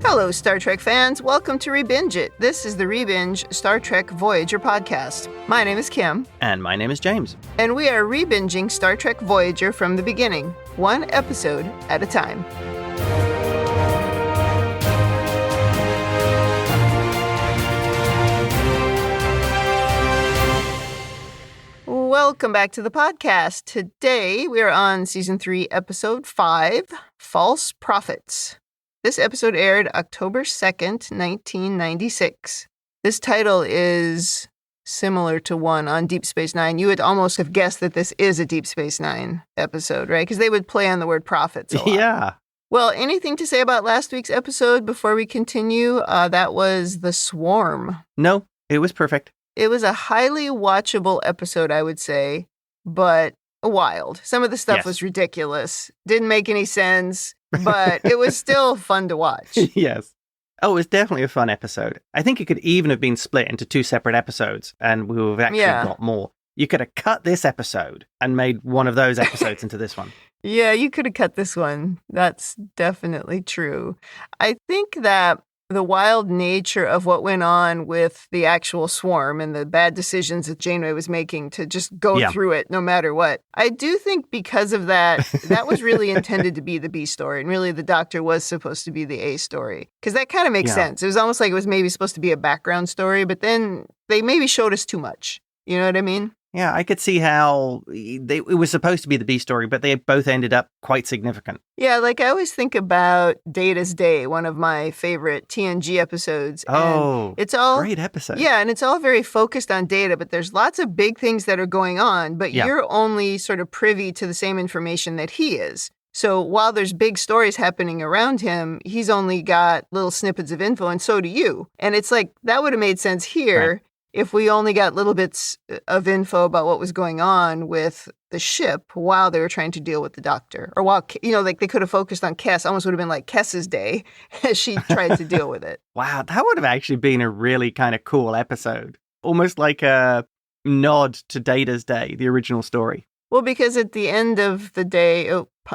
Hello, Star Trek fans. Welcome to ReBinge It. This is the ReBinge Star Trek Voyager podcast. My name is Kim. And my name is James. And we are rebinging Star Trek Voyager from the beginning, one episode at a time. Welcome back to the podcast. Today we are on Season 3, Episode 5, False Prophets. This episode aired October 2nd, 1996. This title is similar to one on Deep Space Nine. You would almost have guessed that this is a Deep Space Nine episode, right? Because they would play on the word prophets a lot. Yeah. Well, anything to say about last week's episode before we continue? That was The Swarm. No, it was perfect. It was a highly watchable episode, I would say, but wild. Some of the stuff was ridiculous. Didn't make any sense, but it was still fun to watch. Yes. Oh, it was definitely a fun episode. I think it could even have been split into two separate episodes, and we would have actually got more. You could have cut this episode and made one of those episodes into this one. Yeah, you could have cut this one. That's definitely true. I think that the wild nature of what went on with the actual swarm and the bad decisions that Janeway was making to just go through it no matter what. I do think because of that, that was really intended to be the B story. And really the Doctor was supposed to be the A story. Because that kind of makes sense. It was almost like it was maybe supposed to be a background story, but then they maybe showed us too much. You know what I mean? Yeah, I could see how it was supposed to be the B story, but they both ended up quite significant. Yeah, like I always think about Data's Day, one of my favorite TNG episodes. Oh, it's all great episode. Yeah, and it's all very focused on Data, but there's lots of big things that are going on, but you're only sort of privy to the same information that he is. So while there's big stories happening around him, he's only got little snippets of info, and so do you. And it's like, that would have made sense here. Right. If we only got little bits of info about what was going on with the ship while they were trying to deal with the Doctor. Or while, like they could have focused on Kes, almost would have been like Kes's day as she tried to deal with it. Wow, that would have actually been a really kind of cool episode. Almost like a nod to Data's Day, the original story. Well, because at the end of the day,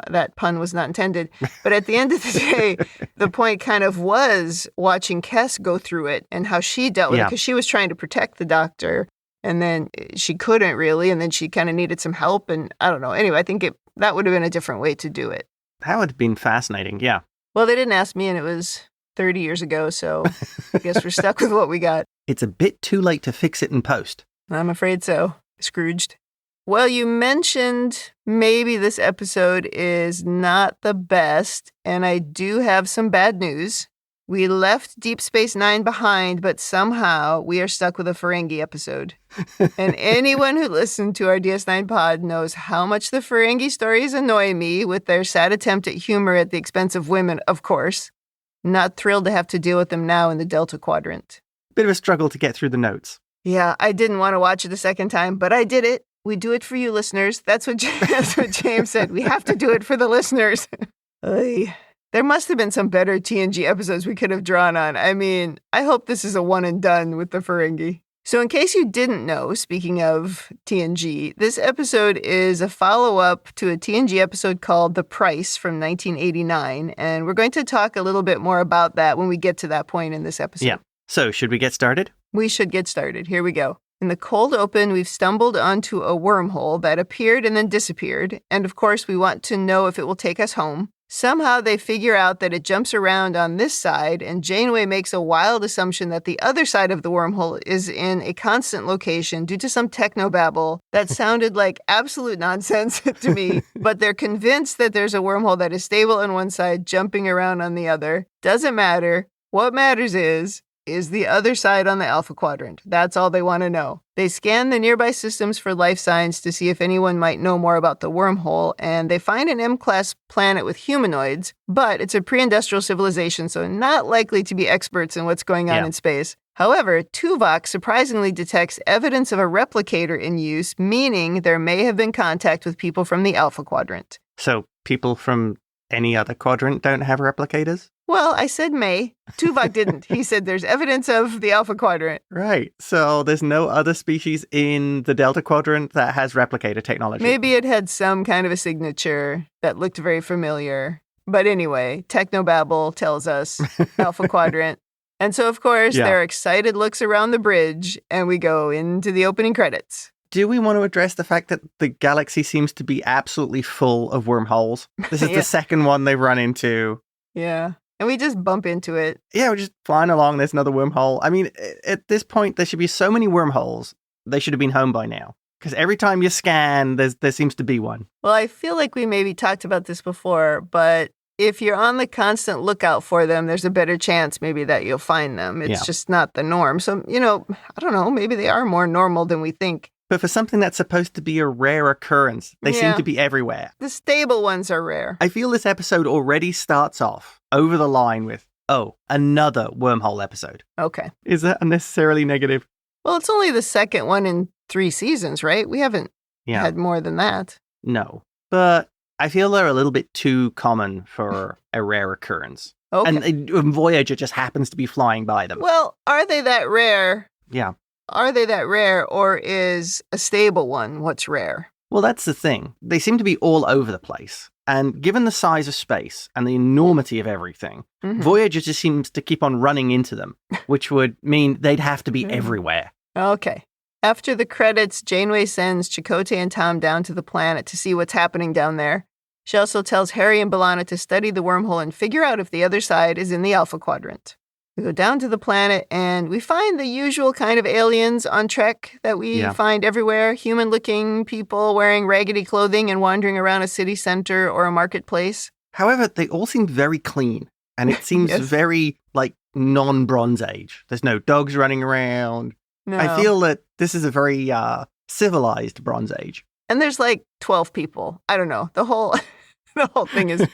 that pun was not intended, but at the end of the day, the point kind of was watching Kes go through it and how she dealt with it, because she was trying to protect the Doctor, and then she couldn't really, and then she kind of needed some help, and I don't know. Anyway, I think that would have been a different way to do it. That would have been fascinating, yeah. Well, they didn't ask me, and it was 30 years ago, so I guess we're stuck with what we got. It's a bit too late to fix it in post. I'm afraid so. Scrooged. Well, you mentioned maybe this episode is not the best, and I do have some bad news. We left Deep Space Nine behind, but somehow we are stuck with a Ferengi episode. And anyone who listened to our DS9 pod knows how much the Ferengi stories annoy me with their sad attempt at humor at the expense of women, of course. Not thrilled to have to deal with them now in the Delta Quadrant. Bit of a struggle to get through the notes. Yeah, I didn't want to watch it a second time, but I did it. We do it for you listeners. That's what James said. We have to do it for the listeners. There must have been some better TNG episodes we could have drawn on. I mean, I hope this is a one and done with the Ferengi. So in case you didn't know, speaking of TNG, this episode is a follow-up to a TNG episode called The Price from 1989. And we're going to talk a little bit more about that when we get to that point in this episode. Yeah. So should we get started? We should get started. Here we go. In the cold open, we've stumbled onto a wormhole that appeared and then disappeared. And of course, we want to know if it will take us home. Somehow they figure out that it jumps around on this side, and Janeway makes a wild assumption that the other side of the wormhole is in a constant location due to some technobabble that sounded like absolute nonsense to me. But they're convinced that there's a wormhole that is stable on one side, jumping around on the other. Doesn't matter. What matters is the other side on the Alpha Quadrant. That's all they want to know. They scan the nearby systems for life signs to see if anyone might know more about the wormhole, and they find an M-class planet with humanoids, but it's a pre-industrial civilization, so not likely to be experts in what's going on in space. However, Tuvok surprisingly detects evidence of a replicator in use, meaning there may have been contact with people from the Alpha Quadrant. So people from any other quadrant don't have replicators? Well, I said may. Tuvok didn't. He said there's evidence of the Alpha Quadrant. Right. So there's no other species in the Delta Quadrant that has replicator technology. Maybe it had some kind of a signature that looked very familiar. But anyway, Technobabble tells us Alpha Quadrant. And so, of course, there are excited looks around the bridge, and we go into the opening credits. Do we want to address the fact that the galaxy seems to be absolutely full of wormholes? This is the second one they've run into. Yeah. And we just bump into it. Yeah, we're just flying along. There's another wormhole. I mean, at this point, there should be so many wormholes. They should have been home by now. Because every time you scan, there seems to be one. Well, I feel like we maybe talked about this before, but if you're on the constant lookout for them, there's a better chance maybe that you'll find them. It's just not the norm. So, I don't know, maybe they are more normal than we think. But for something that's supposed to be a rare occurrence, they seem to be everywhere. The stable ones are rare. I feel this episode already starts off over the line with, another wormhole episode. Okay. Is that unnecessarily negative? Well, it's only the second one in 3 seasons, right? We haven't had more than that. No. But I feel they're a little bit too common for a rare occurrence. Okay. And Voyager just happens to be flying by them. Well, are they that rare? Yeah. Are they that rare, or is a stable one what's rare? Well, that's the thing. They seem to be all over the place. And given the size of space and the enormity of everything, Voyager just seems to keep on running into them, which would mean they'd have to be everywhere. Okay. After the credits, Janeway sends Chakotay and Tom down to the planet to see what's happening down there. She also tells Harry and B'Elanna to study the wormhole and figure out if the other side is in the Alpha Quadrant. We go down to the planet, and we find the usual kind of aliens on Trek that we find everywhere. Human-looking people wearing raggedy clothing and wandering around a city center or a marketplace. However, they all seem very clean, and it seems very, non-Bronze Age. There's no dogs running around. No. I feel that this is a very civilized Bronze Age. And there's 12 people. I don't know. The whole thing is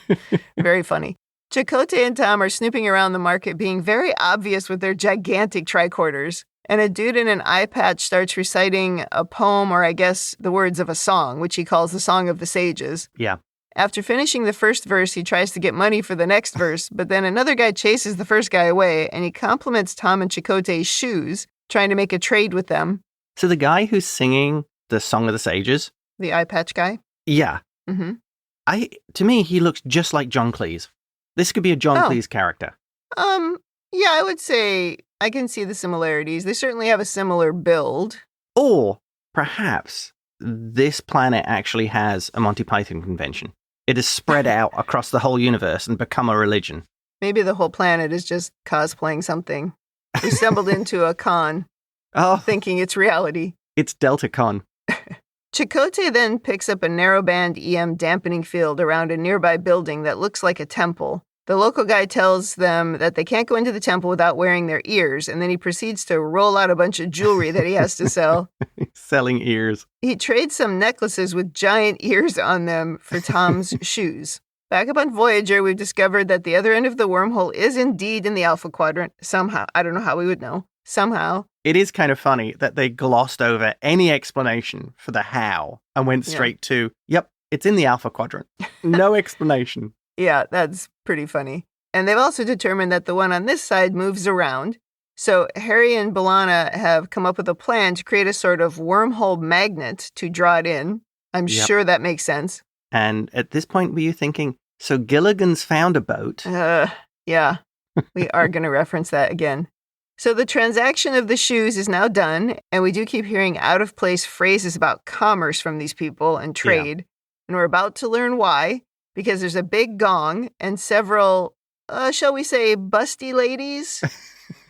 very funny. Chakotay and Tom are snooping around the market, being very obvious with their gigantic tricorders. And a dude in an eye patch starts reciting a poem, or I guess the words of a song, which he calls the Song of the Sages. Yeah. After finishing the first verse, he tries to get money for the next verse, but then another guy chases the first guy away, and he compliments Tom and Chakotay's shoes, trying to make a trade with them. So the guy who's singing the Song of the Sages? The eye patch guy? Yeah. Mm-hmm. To me, he looks just like John Cleese. This could be a John Cleese character. Yeah, I would say I can see the similarities. They certainly have a similar build. Or perhaps this planet actually has a Monty Python convention. It has spread out across the whole universe and become a religion. Maybe the whole planet is just cosplaying something. We stumbled into a con, thinking it's reality. It's DeltaCon. Chakotay then picks up a narrowband EM dampening field around a nearby building that looks like a temple. The local guy tells them that they can't go into the temple without wearing their ears, and then he proceeds to roll out a bunch of jewelry that he has to sell. Selling ears. He trades some necklaces with giant ears on them for Tom's shoes. Back up on Voyager, we've discovered that the other end of the wormhole is indeed in the Alpha Quadrant. Somehow. I don't know how we would know. Somehow. It is kind of funny that they glossed over any explanation for the how and went straight to, yep, it's in the Alpha Quadrant. No explanation. Yeah, that's pretty funny. And they've also determined that the one on this side moves around. So Harry and B'Elanna have come up with a plan to create a sort of wormhole magnet to draw it in. I'm sure that makes sense. And at this point, were you thinking, so Gilligan's found a boat? Yeah, we are going to reference that again. So the transaction of the shoes is now done, and we do keep hearing out-of-place phrases about commerce from these people and trade. And we're about to learn why, because there's a big gong and several, shall we say, busty ladies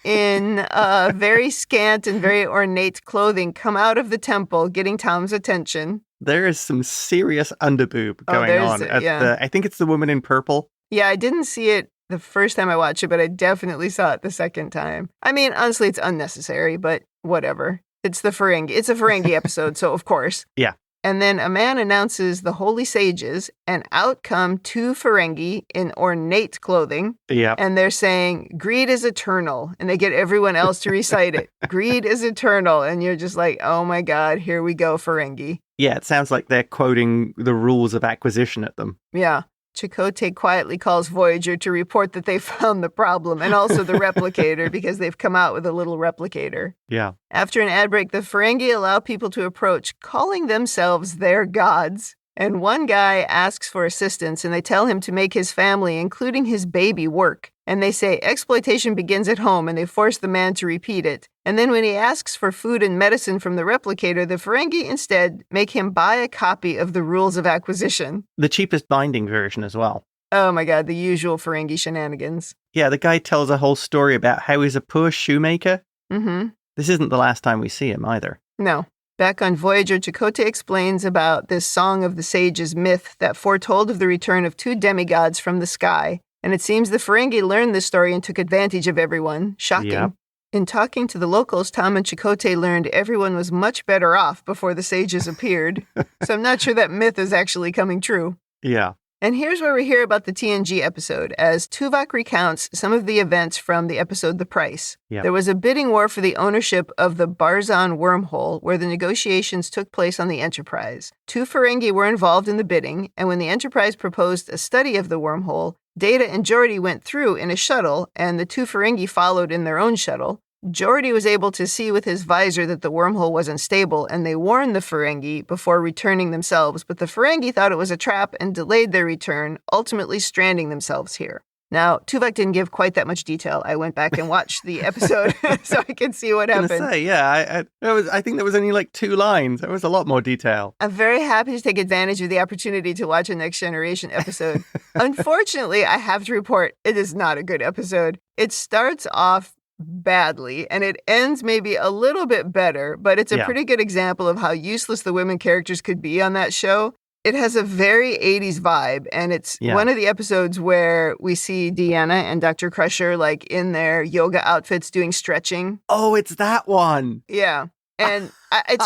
in very scant and very ornate clothing come out of the temple, getting Tom's attention. There is some serious underboob going on. I think it's the woman in purple. Yeah, I didn't see it the first time I watched it, but I definitely saw it the second time. I mean, honestly, it's unnecessary, but whatever. It's the Ferengi. It's a Ferengi episode, so of course. Yeah. And then a man announces the holy sages, and out come 2 Ferengi in ornate clothing. Yeah. And they're saying, greed is eternal. And they get everyone else to recite it. Greed is eternal. And you're just like, oh my God, here we go, Ferengi. Yeah, it sounds like they're quoting the rules of acquisition at them. Yeah. Chakotay quietly calls Voyager to report that they found the problem, and also the replicator, because they've come out with a little replicator. Yeah. After an ad break, the Ferengi allow people to approach, calling themselves their gods. And one guy asks for assistance, and they tell him to make his family, including his baby, work. And they say exploitation begins at home, and they force the man to repeat it. And then when he asks for food and medicine from the replicator, the Ferengi instead make him buy a copy of the Rules of Acquisition. The cheapest binding version as well. Oh my god, the usual Ferengi shenanigans. Yeah, the guy tells a whole story about how he's a poor shoemaker. Mm-hmm. This isn't the last time we see him either. No. Back on Voyager, Chakotay explains about this Song of the Sages myth that foretold of the return of 2 demigods from the sky. And it seems the Ferengi learned this story and took advantage of everyone. Shocking. Yep. In talking to the locals, Tom and Chakotay learned everyone was much better off before the sages appeared. So I'm not sure that myth is actually coming true. Yeah. And here's where we hear about the TNG episode, as Tuvok recounts some of the events from the episode The Price. Yep. There was a bidding war for the ownership of the Barzan wormhole, where the negotiations took place on the Enterprise. 2 Ferengi were involved in the bidding, and when the Enterprise proposed a study of the wormhole, Data and Geordi went through in a shuttle, and the 2 Ferengi followed in their own shuttle. Geordi was able to see with his visor that the wormhole wasn't stable, and they warned the Ferengi before returning themselves, but the Ferengi thought it was a trap and delayed their return, ultimately stranding themselves here. Now, Tuvok didn't give quite that much detail. I went back and watched the episode so I could see what happened. I think there was only like 2 lines. There was a lot more detail. I'm very happy to take advantage of the opportunity to watch a Next Generation episode. Unfortunately, I have to report it is not a good episode. It starts off badly, and it ends maybe a little bit better, but it's a pretty good example of how useless the women characters could be on that show. It has a very 80s vibe, and it's one of the episodes where we see Deanna and Dr. Crusher like in their yoga outfits doing stretching. Oh, it's that one. Yeah. And I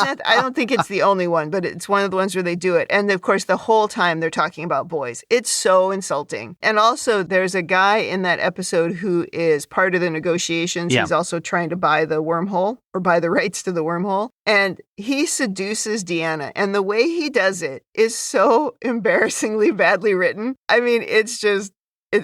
don't think it's the only one, but it's one of the ones where they do it. And of course, the whole time they're talking about boys. It's so insulting. And also, there's a guy in that episode who is part of the negotiations. Yeah. He's also trying to buy the wormhole or buy the rights to the wormhole. And he seduces Deanna. And the way he does it is so embarrassingly badly written. I mean, it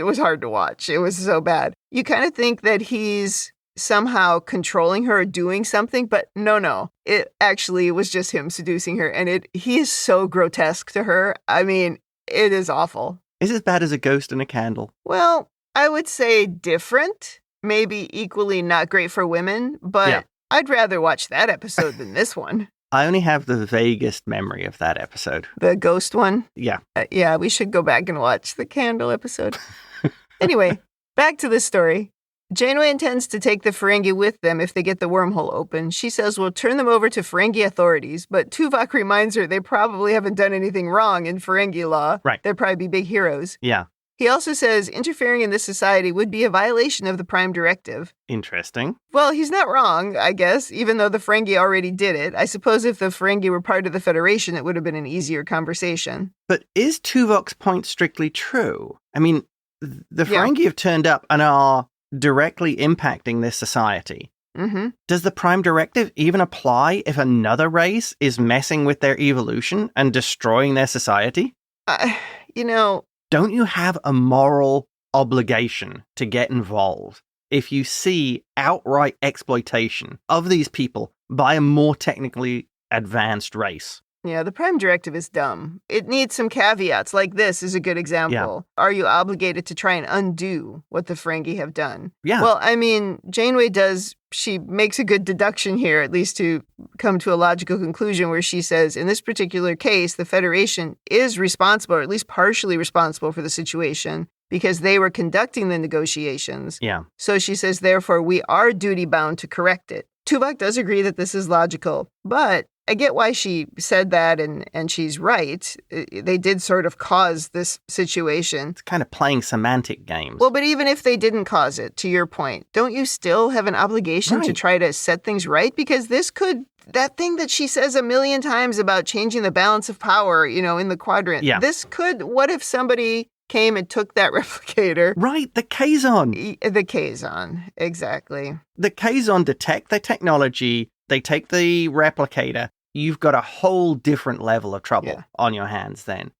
was hard to watch. It was so bad. You kind of think that he's somehow controlling her or doing something, but no. It actually was just him seducing her, and he is so grotesque to her. I mean, it is awful. Is it as bad as A Ghost in a Candle? Well, I would say different, maybe equally not great for women, but I'd rather watch that episode than this one. I only have the vaguest memory of that episode. The ghost one? Yeah. Yeah, we should go back and watch the candle episode. Anyway, back to the story. Janeway intends to take the Ferengi with them if they get the wormhole open. She says we'll turn them over to Ferengi authorities, but Tuvok reminds her they probably haven't done anything wrong in Ferengi law. Right. They'd probably be big heroes. Yeah. He also says interfering in this society would be a violation of the Prime Directive. Interesting. Well, he's not wrong, I guess, even though the Ferengi already did it. I suppose if the Ferengi were part of the Federation, it would have been an easier conversation. But is Tuvok's point strictly true? I mean, the Ferengi have turned up and are directly impacting this society. Mm-hmm. Does the Prime Directive even apply if another race is messing with their evolution and destroying their society? Don't you have a moral obligation to get involved if you see outright exploitation of these people by a more technically advanced race? Yeah, the Prime Directive is dumb. It needs some caveats, like this is a good example. Yeah. Are you obligated to try and undo what the Ferengi have done? Yeah. Well, I mean, Janeway she makes a good deduction here, at least to come to a logical conclusion where she says, in this particular case, the Federation is responsible, or at least partially responsible for the situation, because they were conducting the negotiations. Yeah. So she says, therefore, we are duty-bound to correct it. Tuvok does agree that this is logical, but I get why she said that, and she's right. They did sort of cause this situation. It's kind of playing semantic games. Well, but even if they didn't cause it, to your point, don't you still have an obligation to try to set things right? Because that thing that she says a million times about changing the balance of power, in the quadrant, what if somebody came and took that replicator? Right, the Kazon. The Kazon, exactly. The Kazon detect the technology, they take the replicator. You've got a whole different level of trouble on your hands then.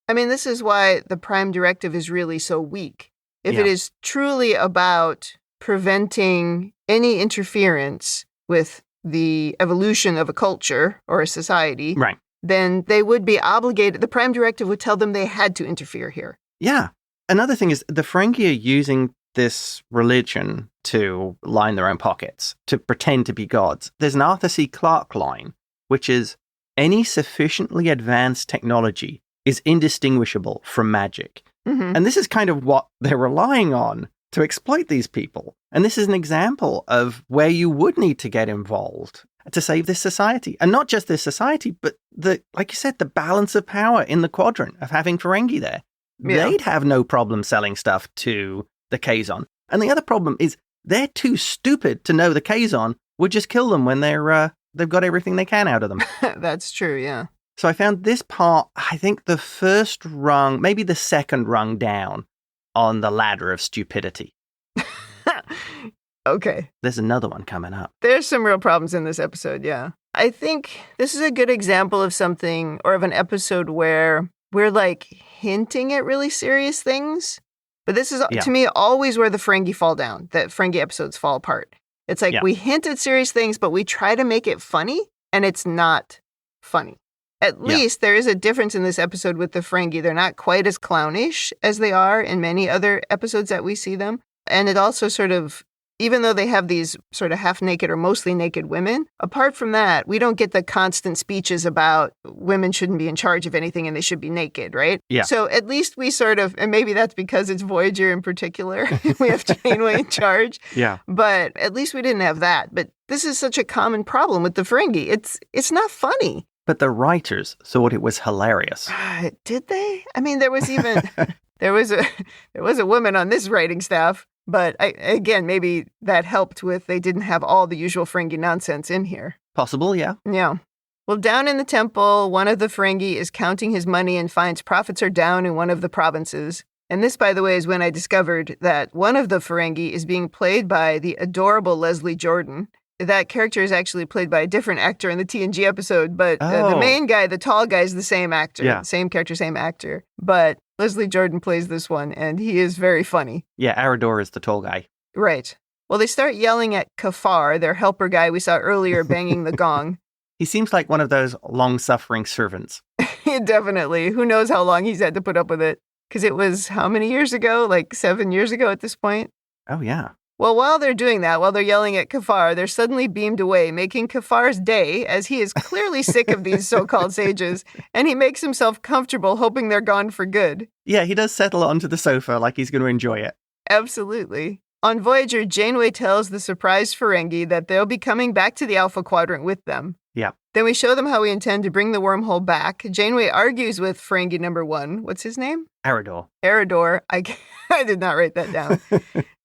I mean, this is why the Prime Directive is really so weak. If it is truly about preventing any interference with the evolution of a culture or a society, then they would be obligated. The Prime Directive would tell them they had to interfere here. Yeah. Another thing is the Ferengi are using this religion to line their own pockets, to pretend to be gods. There's an Arthur C. Clarke line, which is, any sufficiently advanced technology is indistinguishable from magic. Mm-hmm. And this is kind of what they're relying on to exploit these people. And this is an example of where you would need to get involved to save this society. And not just this society, but like you said, the balance of power in the quadrant of having Ferengi there. Yeah. They'd have no problem selling stuff to the Kazon. And the other problem is they're too stupid to know the Kazon would just kill them when they've got everything they can out of them. That's true, yeah. So I found this part, I think the first rung, maybe the second rung down on the ladder of stupidity. Okay. There's another one coming up. There's some real problems in this episode, yeah. I think this is a good example of something, or of an episode where we're like hinting at really serious things. But this is, to me, always where the Ferengi fall down, that Ferengi episodes fall apart. It's like we hint at serious things, but we try to make it funny, and it's not funny. At least there is a difference in this episode with the Ferengi. They're not quite as clownish as they are in many other episodes that we see them. And it also sort of, even though they have these sort of half-naked or mostly naked women, apart from that, we don't get the constant speeches about women shouldn't be in charge of anything and they should be naked, right? Yeah. So at least we sort of, and maybe that's because it's Voyager in particular, we have Janeway in charge. Yeah. But at least we didn't have that. But this is such a common problem with the Ferengi. It's not funny. But the writers thought it was hilarious. Did they? I mean, there was even there was a woman on this writing staff, but again, maybe that helped with they didn't have all the usual Ferengi nonsense in here. Possible, yeah. Yeah. Well, down in the temple, one of the Ferengi is counting his money and finds profits are down in one of the provinces. And this, by the way, is when I discovered that one of the Ferengi is being played by the adorable Leslie Jordan. That character is actually played by a different actor in the TNG episode, but the main guy, the tall guy, is the same actor. Yeah. Same character, same actor. But Leslie Jordan plays this one, and he is very funny. Yeah, Arridor is the tall guy. Right. Well, they start yelling at Kafar, their helper guy we saw earlier banging the gong. He seems like one of those long-suffering servants. Definitely. Who knows how long he's had to put up with it? Because it was how many years ago? Like 7 years ago at this point? Oh, yeah. Well, while they're doing that, while they're yelling at Kafar, they're suddenly beamed away, making Kafar's day, as he is clearly sick of these so-called sages, and he makes himself comfortable, hoping they're gone for good. Yeah, he does settle onto the sofa like he's going to enjoy it. Absolutely. On Voyager, Janeway tells the surprised Ferengi that they'll be coming back to the Alpha Quadrant with them. Yeah. Then we show them how we intend to bring the wormhole back. Janeway argues with Ferengi number 1. What's his name? Arridor. Arridor. I did not write that down.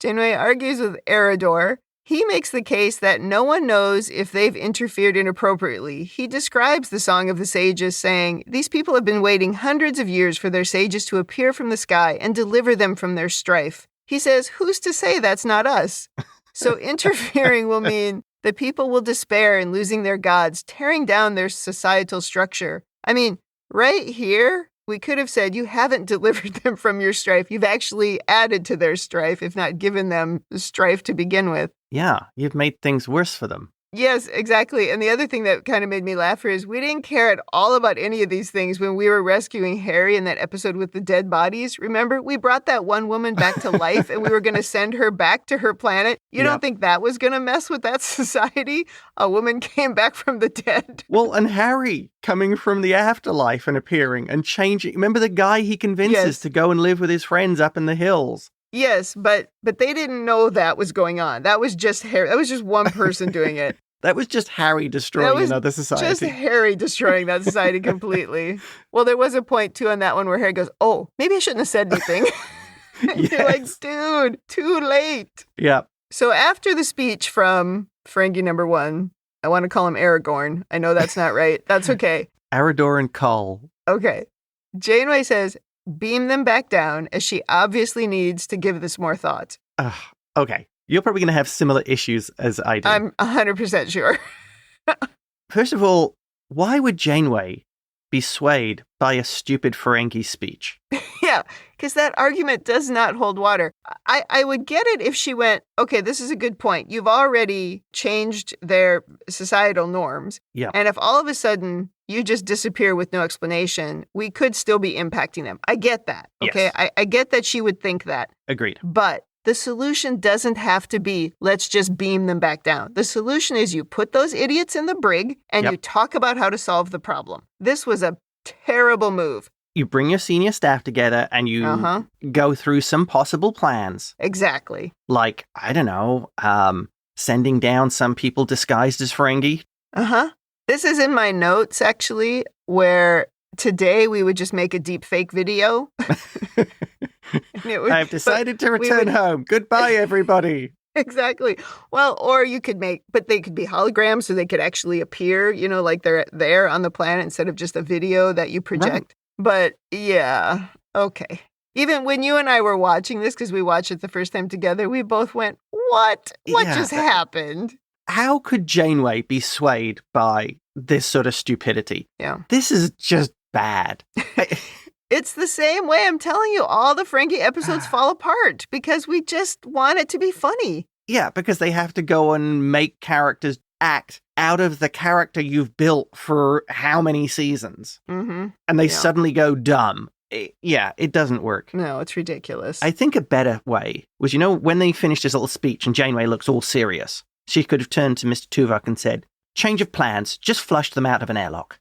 Janeway argues with Arridor. He makes the case that no one knows if they've interfered inappropriately. He describes the Song of the Sages, saying, "These people have been waiting hundreds of years for their sages to appear from the sky and deliver them from their strife." He says, who's to say that's not us? So interfering will mean the people will despair in losing their gods, tearing down their societal structure. I mean, right here, we could have said, you haven't delivered them from your strife. You've actually added to their strife, if not given them strife to begin with. Yeah, you've made things worse for them. Yes, exactly. And the other thing that kind of made me laugh here is we didn't care at all about any of these things when we were rescuing Harry in that episode with the dead bodies. Remember, we brought that one woman back to life and we were going to send her back to her planet. You don't think that was going to mess with that society? A woman came back from the dead. Well, and Harry coming from the afterlife and appearing and changing. Remember the guy he convinces to go and live with his friends up in the hills? Yes, but they didn't know that was going on. That was just Harry. That was just one person doing it. That was just Harry destroying another society. Just Harry destroying that society completely. Well, there was a point, too, on that one where Harry goes, oh, maybe I shouldn't have said anything. You're like, dude, too late. Yeah. So after the speech from Ferengi number 1, I want to call him Aragorn. I know that's not right. That's okay. Arridor and Cull. Okay. Janeway says, beam them back down, as she obviously needs to give this more thought. Okay. You're probably going to have similar issues as I do. I'm 100% sure. First of all, why would Janeway be swayed by a stupid Ferengi speech. Yeah, because that argument does not hold water. I would get it if she went, okay, this is a good point. You've already changed their societal norms. Yeah. And if all of a sudden you just disappear with no explanation, we could still be impacting them. I get that. Okay. Yes. I get that she would think that. Agreed. But the solution doesn't have to be, let's just beam them back down. The solution is you put those idiots in the brig and you talk about how to solve the problem. This was a terrible move. You bring your senior staff together and you go through some possible plans. Exactly. Like, I don't know, sending down some people disguised as Ferengi. This is in my notes, actually, where today we would just make a deep fake video. I've decided to return home. Goodbye, everybody. Exactly. Well, or you could but they could be holograms so they could actually appear, like they're there on the planet instead of just a video that you project. Right. But yeah, okay. Even when you and I were watching this, because we watched it the first time together, we both went, what? What just happened? How could Janeway be swayed by this sort of stupidity? Yeah. This is just bad. It's the same way. I'm telling you, all the Ferengi episodes fall apart because we just want it to be funny. Yeah, because they have to go and make characters act out of the character you've built for how many seasons. And they suddenly go dumb. It doesn't work. No, it's ridiculous. I think a better way was, when they finished his little speech and Janeway looks all serious, she could have turned to Mr. Tuvok and said, change of plans, just flush them out of an airlock.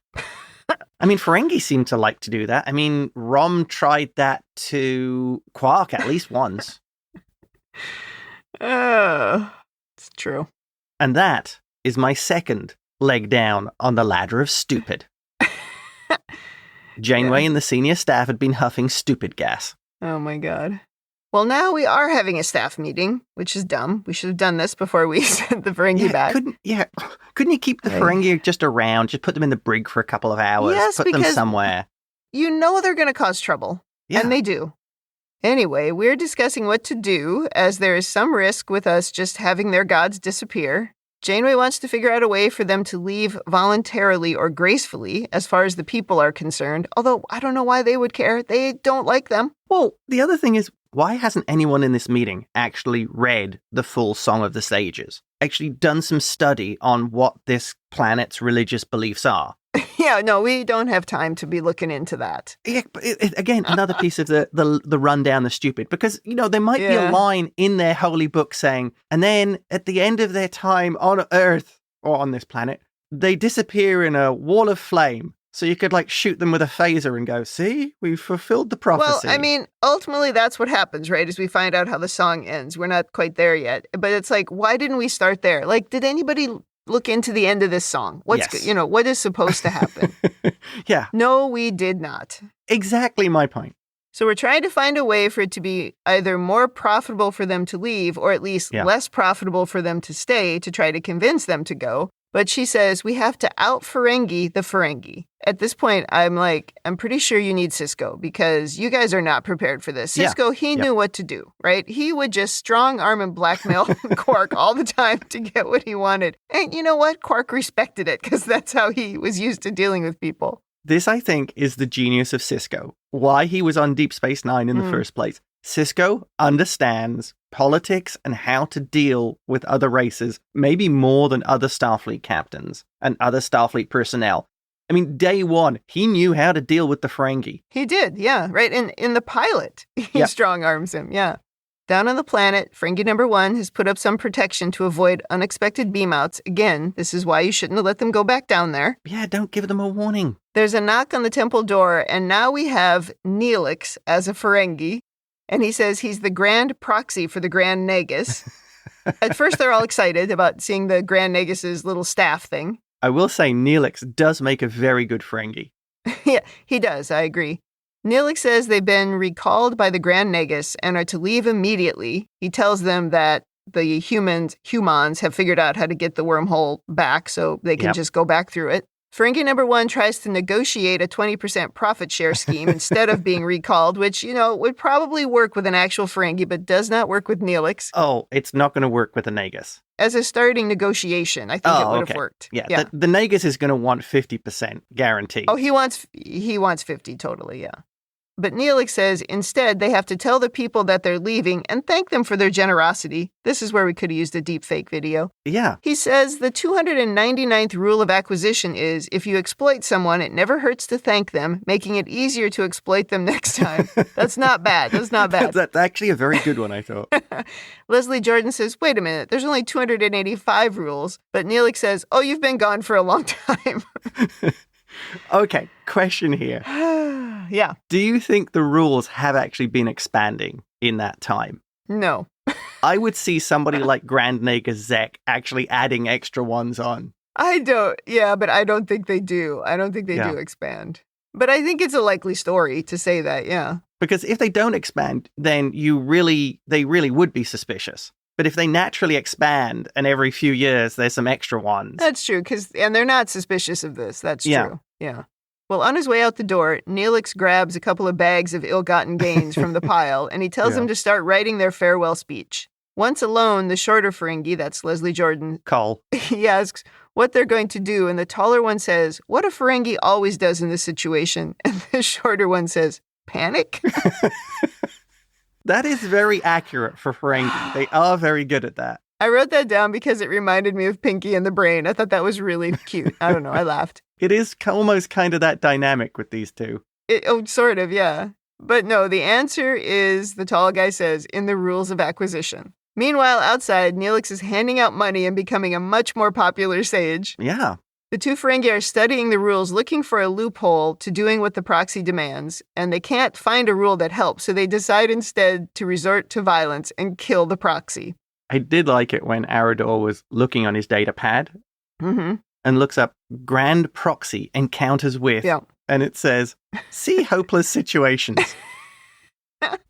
I mean, Ferengi seem to like to do that. I mean, Rom tried that to Quark at least once. It's true. And that is my second leg down on the ladder of stupid. Janeway and the senior staff had been huffing stupid gas. Oh my God. Well, now we are having a staff meeting, which is dumb. We should have done this before we sent the Ferengi back. Couldn't you keep the Ferengi just around? Just put them in the brig for a couple of hours. Yes, put them somewhere. You know they're going to cause trouble. Yeah. And they do. Anyway, we're discussing what to do, as there is some risk with us just having their gods disappear. Janeway wants to figure out a way for them to leave voluntarily or gracefully, as far as the people are concerned. Although, I don't know why they would care. They don't like them. Well, the other thing is, why hasn't anyone in this meeting actually read the full Song of the Sages? Actually done some study on what this planet's religious beliefs are? Yeah, no, we don't have time to be looking into that. Yeah, but again, another piece of the rundown the stupid, because, there might be a line in their holy book saying, and then at the end of their time on Earth, or on this planet, they disappear in a wall of flame. So you could shoot them with a phaser and go, see, we've fulfilled the prophecy. Well, I mean, ultimately that's what happens, right? As we find out how the song ends. We're not quite there yet. But it's why didn't we start there? Did anybody look into the end of this song? What is supposed to happen? Yeah. No, we did not. Exactly my point. So we're trying to find a way for it to be either more profitable for them to leave or at least less profitable for them to stay to try to convince them to go. But she says we have to out-Ferengi the Ferengi. At this point, I'm pretty sure you need Sisko because you guys are not prepared for this. Sisko, he knew what to do, right? He would just strong arm and blackmail Quark all the time to get what he wanted. And you know what? Quark respected it because that's how he was used to dealing with people. This, I think, is the genius of Sisko. Why he was on Deep Space Nine in the first place. Sisko understands politics and how to deal with other races, maybe more than other Starfleet captains and other Starfleet personnel. I mean, day one, he knew how to deal with the Ferengi. He did, yeah, right? In the pilot, he strong arms him, yeah. Down on the planet, Ferengi number 1 has put up some protection to avoid unexpected beamouts. Again, this is why you shouldn't have let them go back down there. Yeah, don't give them a warning. There's a knock on the temple door, and now we have Neelix as a Ferengi. And he says he's the grand proxy for the Grand Nagus. At first, they're all excited about seeing the Grand Nagus's little staff thing. I will say Neelix does make a very good Ferengi. Yeah, he does. I agree. Neelix says they've been recalled by the Grand Nagus and are to leave immediately. He tells them that the humans have figured out how to get the wormhole back so they can just go back through it. Ferengi number 1 tries to negotiate a 20% profit share scheme instead of being recalled, which, would probably work with an actual Ferengi, but does not work with Neelix. Oh, it's not going to work with the Nagus. As a starting negotiation, I think it would have worked. Yeah. The Nagus is going to want 50% guaranteed. Oh, he wants 50 totally, yeah. But Neelix says instead they have to tell the people that they're leaving and thank them for their generosity. This is where we could have used a deep fake video. Yeah. He says the 299th rule of acquisition is if you exploit someone, it never hurts to thank them, making it easier to exploit them next time. That's not bad. That's not bad. That's actually a very good one, I thought. Leslie Jordan says, wait a minute, there's only 285 rules. But Neelix says, oh, you've been gone for a long time. Okay, question here. Yeah. Do you think the rules have actually been expanding in that time? No. I would see somebody like Grand Nagus Zek actually adding extra ones on. I don't. Yeah, but I don't think they do. I don't think they do expand. But I think it's a likely story to say that, yeah. Because if they don't expand, then they really would be suspicious. But if they naturally expand and every few years there's some extra ones. That's true, and they're not suspicious of this. That's true. Yeah. Well, on his way out the door, Neelix grabs a couple of bags of ill-gotten gains from the pile, and he tells them to start writing their farewell speech. Once alone, the shorter Ferengi, that's Leslie Jordan, Cole, he asks what they're going to do, and the taller one says, what a Ferengi always does in this situation. And the shorter one says, panic? That is very accurate for Ferengi. They are very good at that. I wrote that down because it reminded me of Pinky and the Brain. I thought that was really cute. I don't know. I laughed. It is almost kind of that dynamic with these two. Sort of, yeah. But no, the answer is, the tall guy says, in the rules of acquisition. Meanwhile, outside, Neelix is handing out money and becoming a much more popular sage. Yeah. The two Ferengi are studying the rules, looking for a loophole to doing what the proxy demands, and they can't find a rule that helps, so they decide instead to resort to violence and kill the proxy. I did like it when Arridor was looking on his data pad and looks up Grand Proxy Encounters with, and it says, see hopeless situations.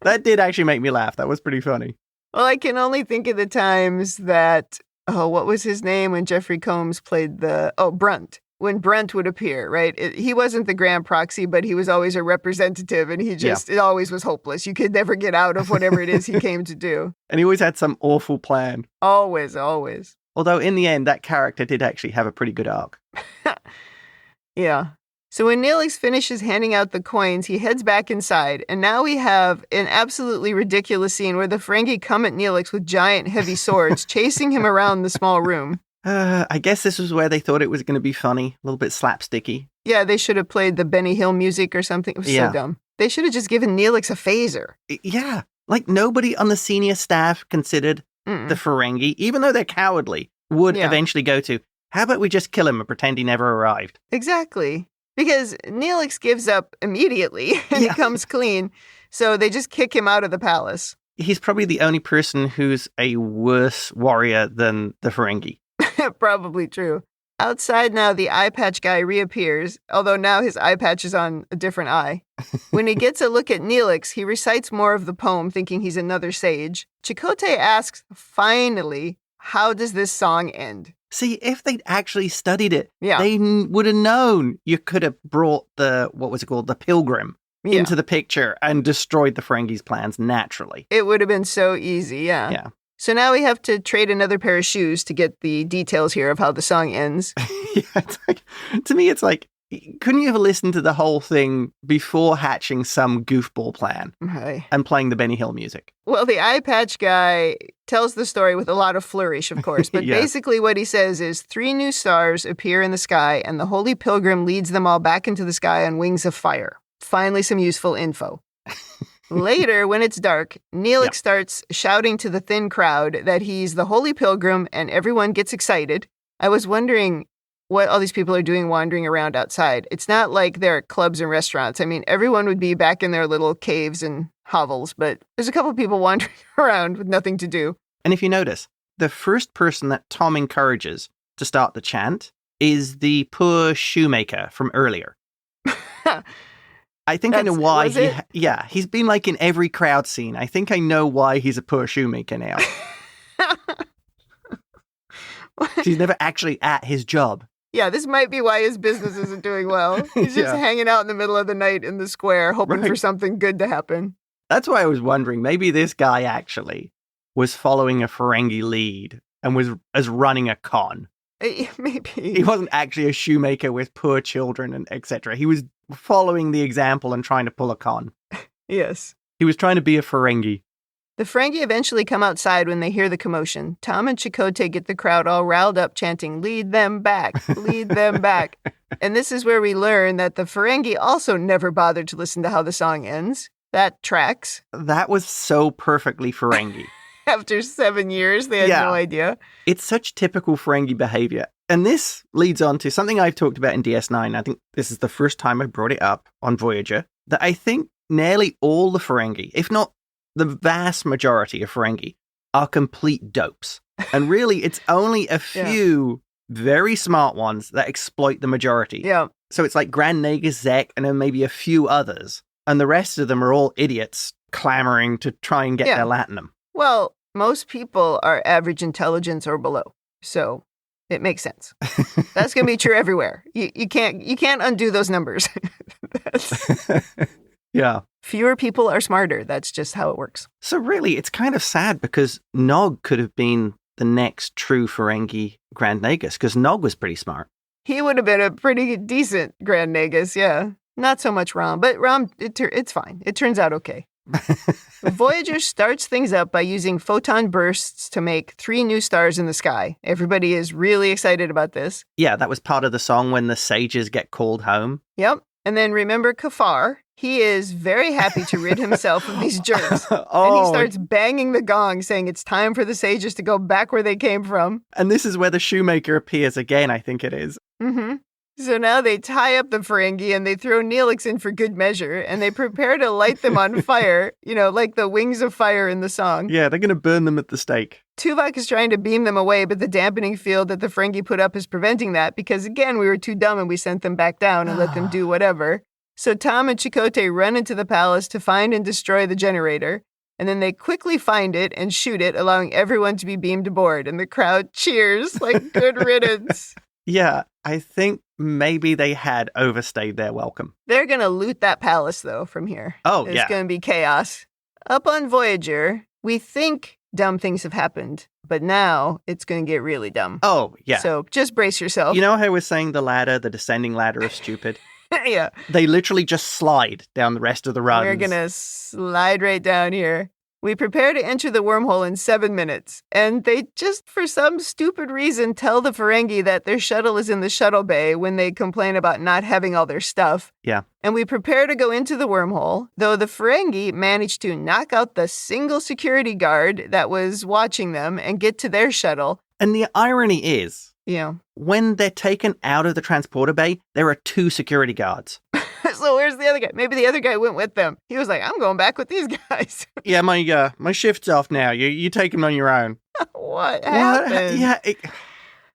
That did actually make me laugh. That was pretty funny. Well, I can only think of the times that, what was his name when Jeffrey Combs played Brunt. When Brunt would appear, right? He wasn't the Grand Proxy, but he was always a representative, and it always was hopeless. You could never get out of whatever it is he came to do. And he always had some awful plan. Always, always. Although in the end, that character did actually have a pretty good arc. Yeah. So when Neelix finishes handing out the coins, he heads back inside, and now we have an absolutely ridiculous scene where the Ferengi come at Neelix with giant, heavy swords, chasing him around the small room. I guess this was where they thought it was going to be funny, a little bit slapsticky. Yeah, they should have played the Benny Hill music or something. It was so dumb. They should have just given Neelix a phaser. Yeah, like nobody on the senior staff considered the Ferengi, even though they're cowardly, would eventually go to, how about we just kill him and pretend he never arrived? Exactly. Because Neelix gives up immediately and he comes clean, so they just kick him out of the palace. He's probably the only person who's a worse warrior than the Ferengi. Probably true. Outside now, the eye patch guy reappears, although now his eye patch is on a different eye. When he gets a look at Neelix, he recites more of the poem, thinking he's another sage. Chakotay asks, finally, how does this song end? See, if they'd actually studied it, they would have known you could have brought the pilgrim into the picture and destroyed the Ferengi's plans naturally. It would have been so easy, yeah. So now we have to trade another pair of shoes to get the details here of how the song ends. To me, it's like, couldn't you have listened to the whole thing before hatching some goofball plan and playing the Benny Hill music? Well, the eye patch guy tells the story with a lot of flourish, of course. But basically what he says is 3 new stars appear in the sky and the Holy Pilgrim leads them all back into the sky on wings of fire. Finally, some useful info. Later, when it's dark, Neelix starts shouting to the thin crowd that he's the Holy Pilgrim and everyone gets excited. I was wondering what all these people are doing wandering around outside. It's not like there are clubs and restaurants. I mean, everyone would be back in their little caves and hovels, but there's a couple of people wandering around with nothing to do. And if you notice, the first person that Tom encourages to start the chant is the poor shoemaker from earlier. I think I know why. He's been like in every crowd scene. I think I know why he's a poor shoemaker now. He's never actually at his job. Yeah, this might be why his business isn't doing well. He's just hanging out in the middle of the night in the square, hoping for something good to happen. That's why I was wondering, maybe this guy actually was following a Ferengi lead and was running a con. Maybe. He wasn't actually a shoemaker with poor children and etc. He was following the example and trying to pull a con. Yes. He was trying to be a Ferengi. The Ferengi eventually come outside when they hear the commotion. Tom and Chakotay get the crowd all riled up, chanting, "Lead them back, lead them back." And this is where we learn that the Ferengi also never bothered to listen to how the song ends. That tracks. That was so perfectly Ferengi. After 7 years, they had no idea. It's such typical Ferengi behavior. And this leads on to something I've talked about in DS9. I think this is the first time I brought it up on Voyager, that I think nearly all the Ferengi, if not the vast majority of Ferengi, are complete dopes. And really, it's only a few very smart ones that exploit the majority. Yeah. So it's like Grand Nagus, Zek, and then maybe a few others. And the rest of them are all idiots clamoring to try and get their latinum. Well, most people are average intelligence or below. So it makes sense. That's going to be true everywhere. You can't undo those numbers. Yeah. Fewer people are smarter. That's just how it works. So really, it's kind of sad because Nog could have been the next true Ferengi Grand Nagus, because Nog was pretty smart. He would have been a pretty decent Grand Nagus, yeah. Not so much Rom, but Rom, it's fine. It turns out okay. Voyager starts things up by using photon bursts to make 3 new stars in the sky. Everybody is really excited about this. Yeah, that was part of the song when the sages get called home. Yep. And then remember Kafar. He is very happy to rid himself of these jerks. And he starts banging the gong, saying it's time for the sages to go back where they came from. And this is where the shoemaker appears again, I think it is. Mm-hmm. So now they tie up the Ferengi and they throw Neelix in for good measure, and they prepare to light them on fire, like the wings of fire in the song. Yeah, they're going to burn them at the stake. Tuvok is trying to beam them away, but the dampening field that the Ferengi put up is preventing that because, again, we were too dumb and we sent them back down and let them do whatever. So Tom and Chakotay run into the palace to find and destroy the generator, and then they quickly find it and shoot it, allowing everyone to be beamed aboard, and the crowd cheers like good riddance. Yeah, I think maybe they had overstayed their welcome. They're going to loot that palace, though, from here. Oh, It's going to be chaos. Up on Voyager, we think dumb things have happened, but now it's going to get really dumb. Oh, yeah. So just brace yourself. You know how we're saying the descending ladder is stupid? Yeah. They literally just slide down the rest of the runs. We're going to slide right down here. We prepare to enter the wormhole in 7 minutes, and they just, for some stupid reason, tell the Ferengi that their shuttle is in the shuttle bay when they complain about not having all their stuff. Yeah. And we prepare to go into the wormhole, though the Ferengi manage to knock out the single security guard that was watching them and get to their shuttle. And the irony is, when they're taken out of the transporter bay, there are 2 security guards. So where's the other guy? Maybe the other guy went with them. He was like, I'm going back with these guys. Yeah, my shift's off now. You take them on your own. What happened? Yeah,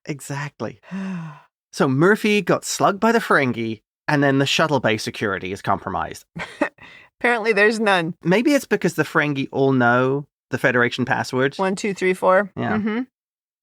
exactly. So Murphy got slugged by the Ferengi, and then the shuttle bay security is compromised. Apparently there's none. Maybe it's because the Ferengi all know the Federation passwords. 1, 2, 3, 4. Yeah. Mm-hmm.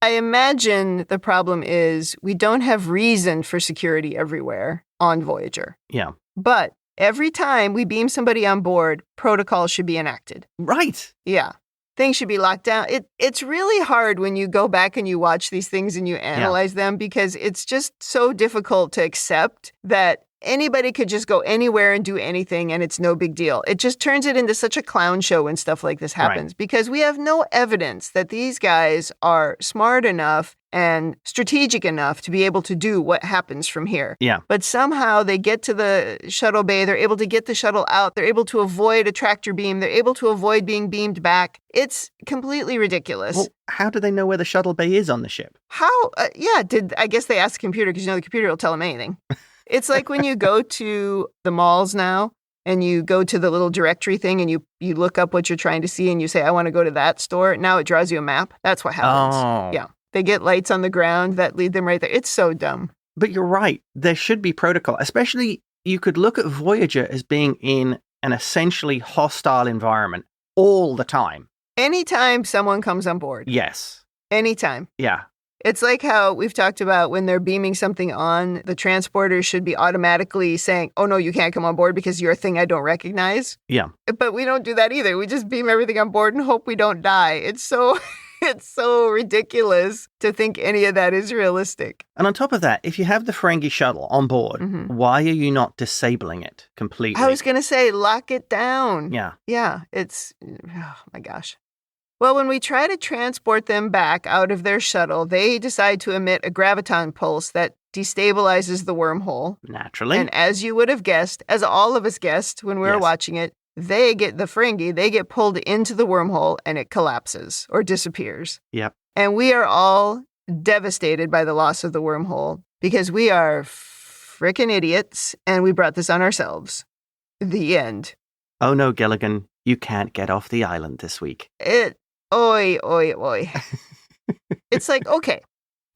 I imagine the problem is we don't have reason for security everywhere on Voyager. Yeah. But every time we beam somebody on board, protocol should be enacted. Right. Yeah. Things should be locked down. It's really hard when you go back and you watch these things and you analyze them because it's just so difficult to accept that anybody could just go anywhere and do anything and it's no big deal. It just turns it into such a clown show when stuff like this happens because we have no evidence that these guys are smart enough and strategic enough to be able to do what happens from here. Yeah. But somehow they get to the shuttle bay, they're able to get the shuttle out, they're able to avoid a tractor beam, they're able to avoid being beamed back. It's completely ridiculous. Well, how do they know where the shuttle bay is on the ship? How? I guess they asked the computer because the computer will tell them anything. It's like when you go to the malls now and you go to the little directory thing and you look up what you're trying to see and you say, I want to go to that store. Now it draws you a map. That's what happens. Oh. Yeah. They get lights on the ground that lead them right there. It's so dumb. But you're right. There should be protocol. Especially, you could look at Voyager as being in an essentially hostile environment all the time. Anytime someone comes on board. Yes. Anytime. Yeah. It's like how we've talked about when they're beaming something on, the transporter should be automatically saying, oh, no, you can't come on board because you're a thing I don't recognize. Yeah. But we don't do that either. We just beam everything on board and hope we don't die. It's so ridiculous to think any of that is realistic. And on top of that, if you have the Ferengi shuttle on board, why are you not disabling it completely? I was going to say, lock it down. Yeah. Yeah, oh my gosh. Well, when we try to transport them back out of their shuttle, they decide to emit a graviton pulse that destabilizes the wormhole. Naturally. And as you would have guessed, as all of us guessed when we were watching it, they get pulled into the wormhole and it collapses or disappears. Yep. And we are all devastated by the loss of the wormhole because we are frickin' idiots and we brought this on ourselves. The end. Oh no, Gilligan, you can't get off the island this week. Oi. It's like, okay,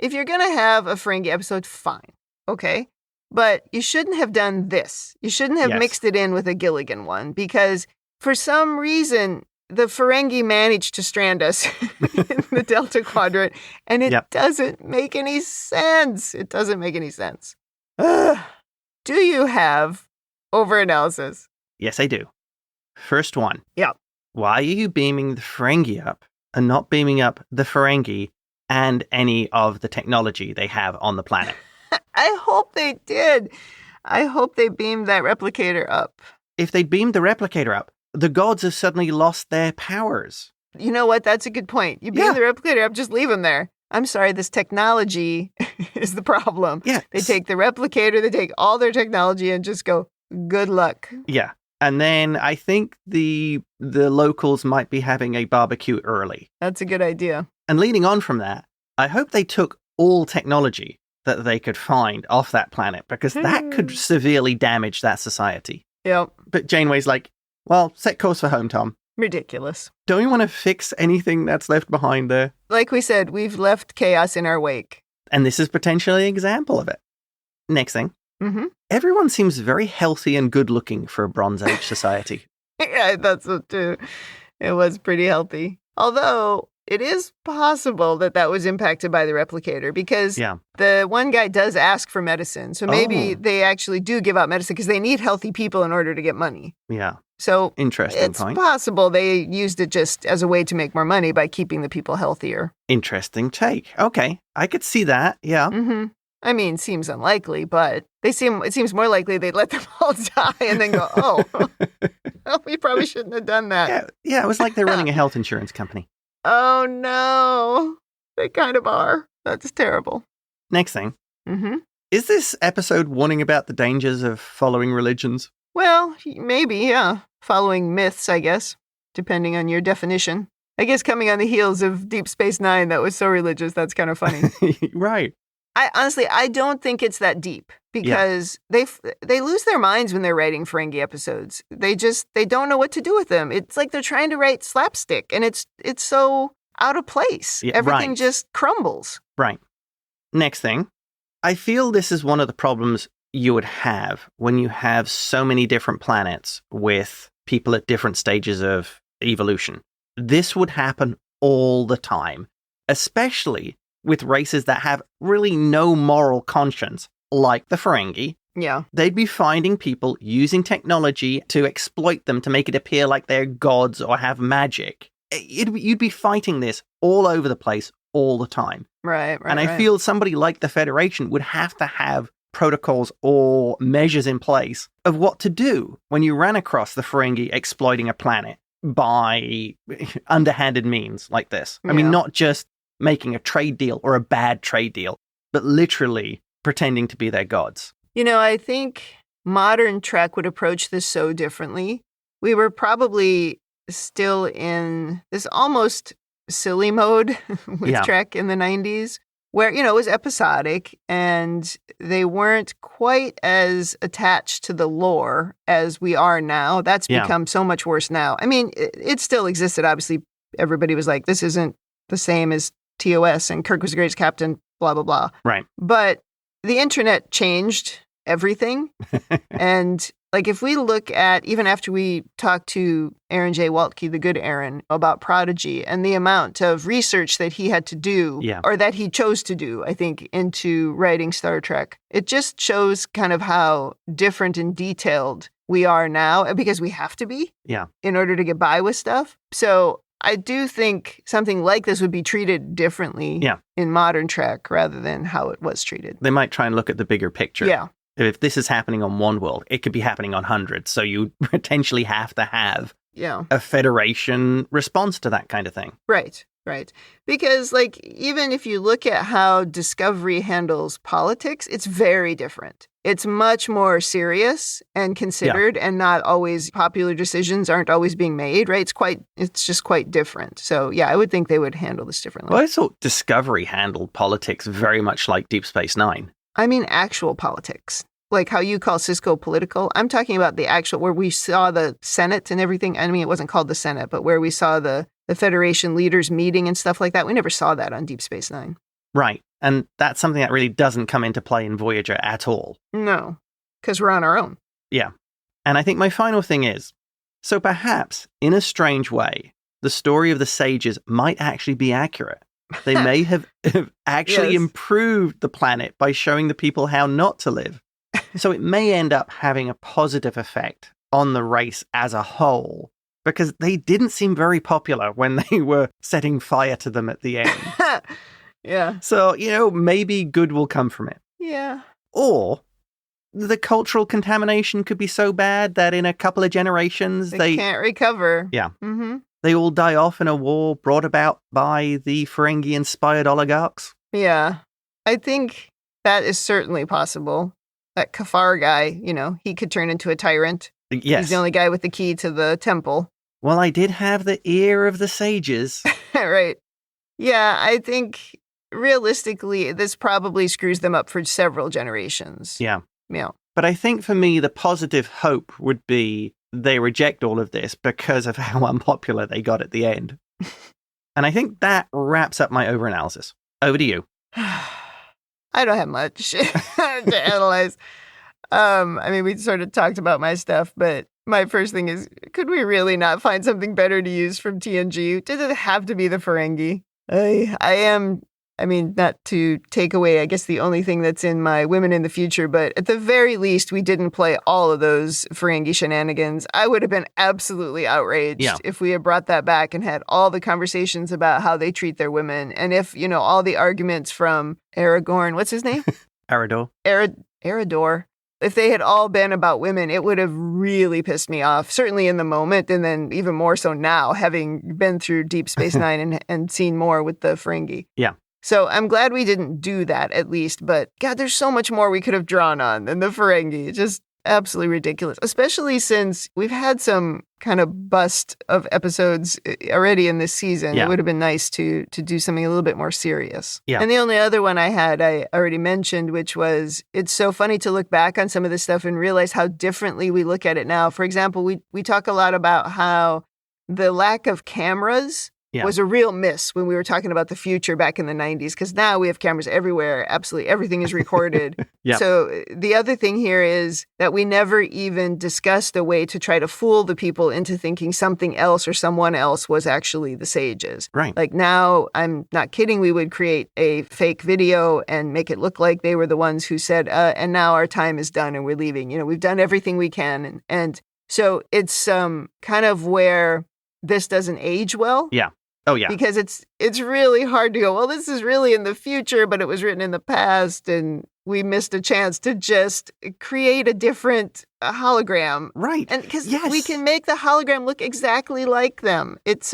if you're going to have a Ferengi episode, fine. Okay. But you shouldn't have done this. You shouldn't have mixed it in with a Gilligan one because for some reason, the Ferengi managed to strand us in the Delta Quadrant and it doesn't make any sense. It doesn't make any sense. Do you have overanalysis? Yes, I do. First one. Yeah. Why are you beaming the Ferengi up and not beaming up the Ferengi and any of the technology they have on the planet? I hope they did. I hope they beamed that replicator up. If they beamed the replicator up, the gods have suddenly lost their powers. You know what? That's a good point. You beam the replicator up, just leave them there. I'm sorry, this technology is the problem. Yeah. They take the replicator, they take all their technology and just go, good luck. Yeah. And then I think the locals might be having a barbecue early. That's a good idea. And leading on from that, I hope they took all technology that they could find off that planet because that could severely damage that society. Yep. But Janeway's like, well, set course for home, Tom. Ridiculous. Don't you want to fix anything that's left behind there? Like we said, we've left chaos in our wake. And this is potentially an example of it. Next thing. Everyone seems very healthy and good looking for a Bronze Age society. Yeah, I thought so too. It was pretty healthy. Although it is possible that was impacted by the replicator because the one guy does ask for medicine. So maybe they actually do give out medicine because they need healthy people in order to get money. Yeah. So interesting it's point. Possible they used it just as a way to make more money by keeping the people healthier. Interesting take. Okay. I could see that. Yeah. I mean, seems unlikely, but it seems more likely they'd let them all die and then go, oh, well, we probably shouldn't have done that. Yeah, it was like they're running a health insurance company. Oh, no. They kind of are. That's terrible. Next thing. Is this episode warning about the dangers of following religions? Well, maybe, yeah. Following myths, I guess, depending on your definition. I guess coming on the heels of Deep Space Nine that was so religious, that's kind of funny. Right. I don't think it's that deep because they lose their minds when they're writing Ferengi episodes. They don't know what to do with them. It's like they're trying to write slapstick and it's so out of place. Yeah, everything just crumbles. Right. Next thing. I feel this is one of the problems you would have when you have so many different planets with people at different stages of evolution. This would happen all the time, especially with races that have really no moral conscience, like the Ferengi. Yeah. They'd be finding people using technology to exploit them to make it appear like they're gods or have magic. You'd be fighting this all over the place all the time. Right. And I feel somebody like the Federation would have to have protocols or measures in place of what to do when you ran across the Ferengi exploiting a planet by underhanded means like this. I mean, not just making a trade deal or a bad trade deal, but literally pretending to be their gods. You know, I think modern Trek would approach this so differently. We were probably still in this almost silly mode with Trek in the 90s, where, you know, it was episodic and they weren't quite as attached to the lore as we are now. That's become so much worse now. I mean, it still existed. Obviously, everybody was like, this isn't the same as TOS and Kirk was the greatest captain, blah, blah, blah. Right. But the internet changed everything. And Like if we look at, even after we talked to Aaron J. Waltke, the good Aaron, about Prodigy and the amount of research that he had to do, or that he chose to do, I think, into writing Star Trek, it just shows kind of how different and detailed we are now, because we have to be in order to get by with stuff. So I do think something like this would be treated differently in modern Trek rather than how it was treated. They might try and look at the bigger picture. Yeah. If this is happening on one world, it could be happening on hundreds. So you potentially have to have a Federation response to that kind of thing. Right. Because, like, even if you look at how Discovery handles politics, it's very different. It's much more serious and considered, and not always popular decisions aren't always being made, right? It's just quite different. So, yeah, I would think they would handle this differently. Well, I thought Discovery handled politics very much like Deep Space Nine. I mean actual politics, like how you call Cisco political. I'm talking about the actual, where we saw the Senate and everything. I mean, it wasn't called the Senate, but where we saw the Federation leaders meeting and stuff like that. We never saw that on Deep Space Nine. Right. And that's something that really doesn't come into play in Voyager at all. No, because we're on our own. Yeah. And I think my final thing is, so perhaps, in a strange way, the story of the sages might actually be accurate. They may have actually improved the planet by showing the people how not to live. So it may end up having a positive effect on the race as a whole, because they didn't seem very popular when they were setting fire to them at the end. Yeah. So, maybe good will come from it. Yeah. Or the cultural contamination could be so bad that in a couple of generations they can't recover. Yeah. Mm-hmm. They all die off in a war brought about by the Ferengi-inspired oligarchs. Yeah. I think that is certainly possible. That Kafar guy, he could turn into a tyrant. Yes. He's the only guy with the key to the temple. Well, I did have the ear of the sages. Right. Yeah, I think realistically, this probably screws them up for several generations. Yeah. Yeah. But I think for me, the positive hope would be they reject all of this because of how unpopular they got at the end. And I think that wraps up my overanalysis. Over to you. I don't have much to analyze. I mean, we sort of talked about my stuff, but my first thing is, could we really not find something better to use from TNG? Does it have to be the Ferengi? I mean, not to take away, I guess, the only thing that's in my Women in the Future, but at the very least, we didn't play all of those Ferengi shenanigans. I would have been absolutely outraged if we had brought that back and had all the conversations about how they treat their women. And if, all the arguments from Aragorn, what's his name? Arridor. Arridor. If they had all been about women, it would have really pissed me off, certainly in the moment, and then even more so now, having been through Deep Space Nine and seen more with the Ferengi. Yeah. So I'm glad we didn't do that, at least. But, God, there's so much more we could have drawn on than the Ferengi. Just absolutely ridiculous, especially since we've had some kind of bust of episodes already in this season. It would have been nice to do something a little bit more serious. Yeah. And the only other one I had, I already mentioned, which was, it's so funny to look back on some of this stuff and realize how differently we look at it now. For example, we talk a lot about how the lack of cameras was a real miss when we were talking about the future back in the 90s, because now we have cameras everywhere. Absolutely everything is recorded. So the other thing here is that we never even discussed a way to try to fool the people into thinking something else or someone else was actually the sages. Right. Like now, I'm not kidding, we would create a fake video and make it look like they were the ones who said, and now our time is done and we're leaving. We've done everything we can. And so it's kind of where this doesn't age well. Yeah. Oh, yeah. Because it's really hard to go, well, this is really in the future, but it was written in the past, and we missed a chance to just create a different hologram. Right. And because we can make the hologram look exactly like them. It's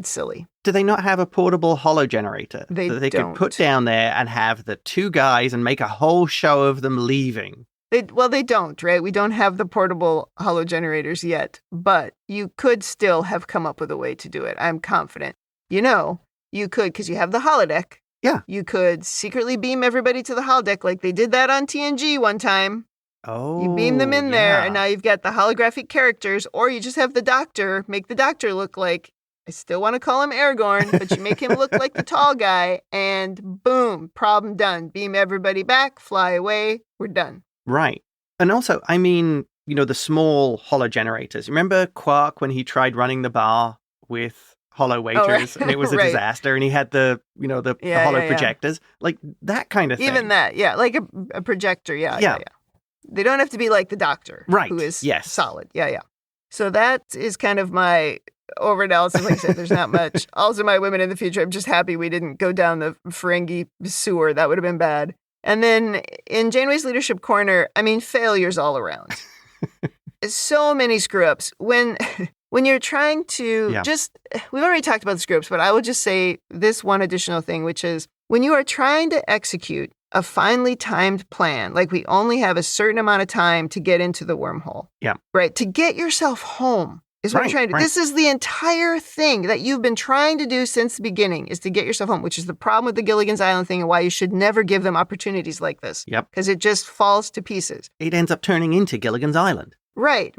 silly. Do they not have a portable holo generator that they don't. could put down there and have the two guys and make a whole show of them leaving? They don't, right? We don't have the portable holo generators yet, but you could still have come up with a way to do it. I'm confident. You could, because you have the holodeck. Yeah. You could secretly beam everybody to the holodeck like they did that on TNG one time. Oh, you beam them in there, and now you've got the holographic characters, or you just have the doctor, make the doctor look like, I still want to call him Aragorn, but you make him look like the tall guy, and boom, problem done. Beam everybody back, fly away, we're done. Right. And also, I mean, the small holo generators. Remember Quark when he tried running the bar with holo waiters right. and it was a Right. disaster, and he had the holo projectors, like that kind of thing. Even that, yeah, like a projector, yeah. They don't have to be like the Doctor, right? Who is yes. solid, yeah. So that is kind of my overanalysis. Like I said, there's not much. Also, my women in the future, I'm just happy we didn't go down the Ferengi sewer. That would have been bad. And then in Janeway's leadership corner, I mean, failures all around. So many screw-ups. When you're trying to we've already talked about the screw-ups, but I will just say this one additional thing, which is when you are trying to execute a finely timed plan, like we only have a certain amount of time to get into the wormhole. Yeah. Right. To get yourself home is what you're trying to do. Right. This is the entire thing that you've been trying to do since the beginning, is to get yourself home, which is the problem with the Gilligan's Island thing and why you should never give them opportunities like this. Yep. Because it just falls to pieces. It ends up turning into Gilligan's Island. Right.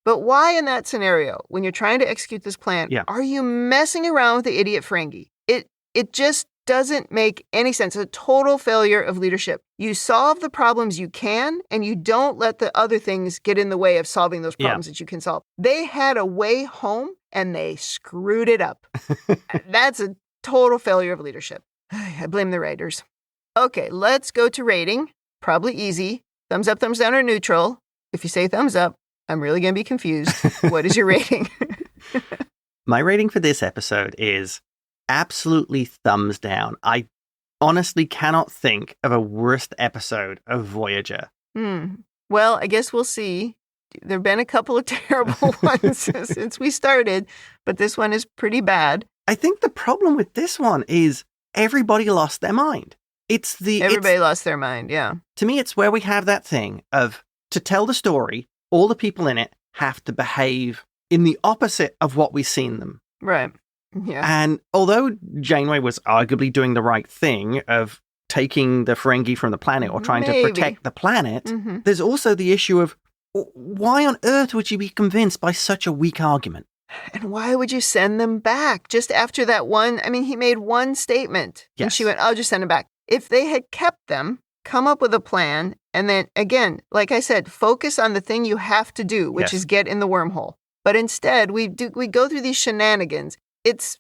But why in that scenario, when you're trying to execute this plan, are you messing around with the idiot Ferengi? It just doesn't make any sense. It's a total failure of leadership. You solve the problems you can, and you don't let the other things get in the way of solving those problems that you can solve. They had a way home, and they screwed it up. That's a total failure of leadership. I blame the writers. Okay, let's go to rating. Probably easy. Thumbs up, thumbs down, or neutral. If you say thumbs up, I'm really going to be confused. What is your rating? My rating for this episode is absolutely thumbs down. I honestly cannot think of a worst episode of Voyager. Well, I guess we'll see. There have been a couple of terrible ones since we started, but this one is pretty bad. I think the problem with this one is everybody lost their mind. Everybody lost their mind, yeah. To me, it's where we have that thing of, to tell the story, all the people in it have to behave in the opposite of what we've seen them. Right. Yeah. And although Janeway was arguably doing the right thing of taking the Ferengi from the planet or trying to protect the planet, there's also the issue of why on earth would you be convinced by such a weak argument? And why would you send them back just after that one? I mean, he made one statement and she went, I'll just send them back. If they had kept them, come up with a plan, and then again, like I said, focus on the thing you have to do, which is get in the wormhole. But instead, we go through these shenanigans. It's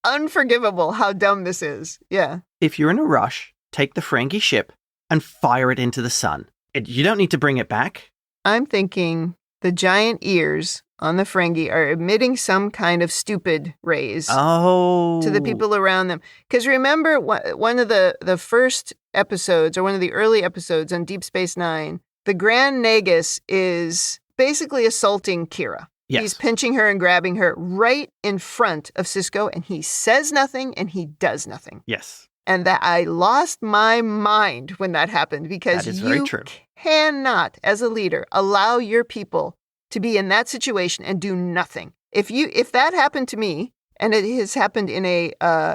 unforgivable how dumb this is. Yeah. If you're in a rush, take the Ferengi ship and fire it into the sun. You don't need to bring it back. I'm thinking the giant ears on the Ferengi are emitting some kind of stupid rays to the people around them. Because remember, one of the first episodes, or one of the early episodes on Deep Space Nine, the Grand Nagus is basically assaulting Kira. Yes. He's pinching her and grabbing her right in front of Sisko, and he says nothing and he does nothing. Yes. And that I lost my mind when that happened, because that is very true. Cannot, as a leader, allow your people to be in that situation and do nothing. If that happened to me, and it has happened in a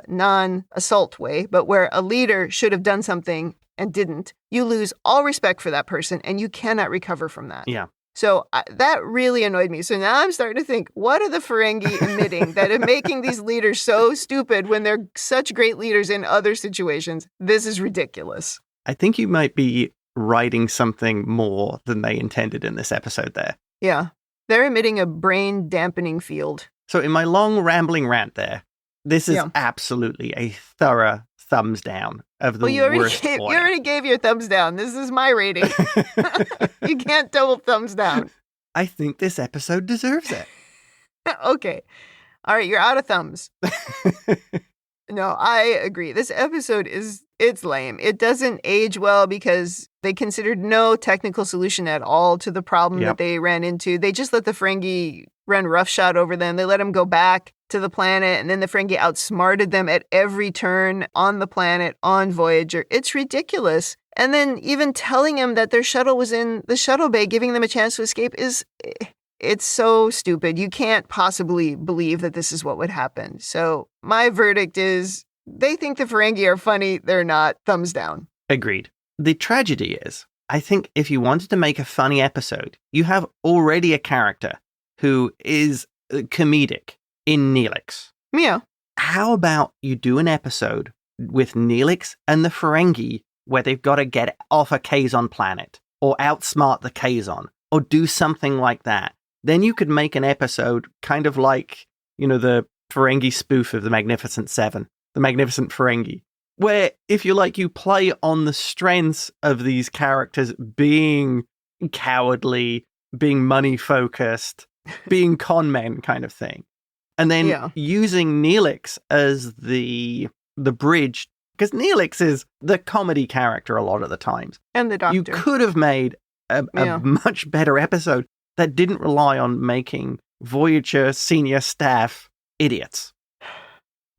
non-assault way, but where a leader should have done something and didn't, you lose all respect for that person and you cannot recover from that. Yeah. So that really annoyed me. So now I'm starting to think, what are the Ferengi emitting that are making these leaders so stupid when they're such great leaders in other situations? This is ridiculous. I think you might be writing something more than they intended in this episode there. Yeah. They're emitting a brain dampening field. So in my long rambling rant there, this is absolutely a thorough thumbs down of the worst order. You already gave your thumbs down. This is my rating. You can't double thumbs down. I think this episode deserves it. Okay. All right, you're out of thumbs. No, I agree. This episode it's lame. It doesn't age well because they considered no technical solution at all to the problem that they ran into. They just let the Ferengi run roughshod over them. They let them go back to the planet, and then the Ferengi outsmarted them at every turn on the planet, on Voyager. It's ridiculous. And then even telling them that their shuttle was in the shuttle bay, giving them a chance to escape, it's so stupid. You can't possibly believe that this is what would happen. So my verdict is they think the Ferengi are funny. They're not. Thumbs down. Agreed. The tragedy is, I think if you wanted to make a funny episode, you have already a character who is comedic in Neelix. Yeah. How about you do an episode with Neelix and the Ferengi where they've got to get off a Kazon planet? or outsmart the Kazon, or do something like that. Then you could make an episode kind of like, the Ferengi spoof of the Magnificent Seven, the Magnificent Ferengi, where, if you like, you play on the strengths of these characters being cowardly, being money-focused, being con men kind of thing. And then using Neelix as the bridge, because Neelix is the comedy character a lot of the times. And the Doctor. You could have made a much better episode that didn't rely on making Voyager senior staff idiots.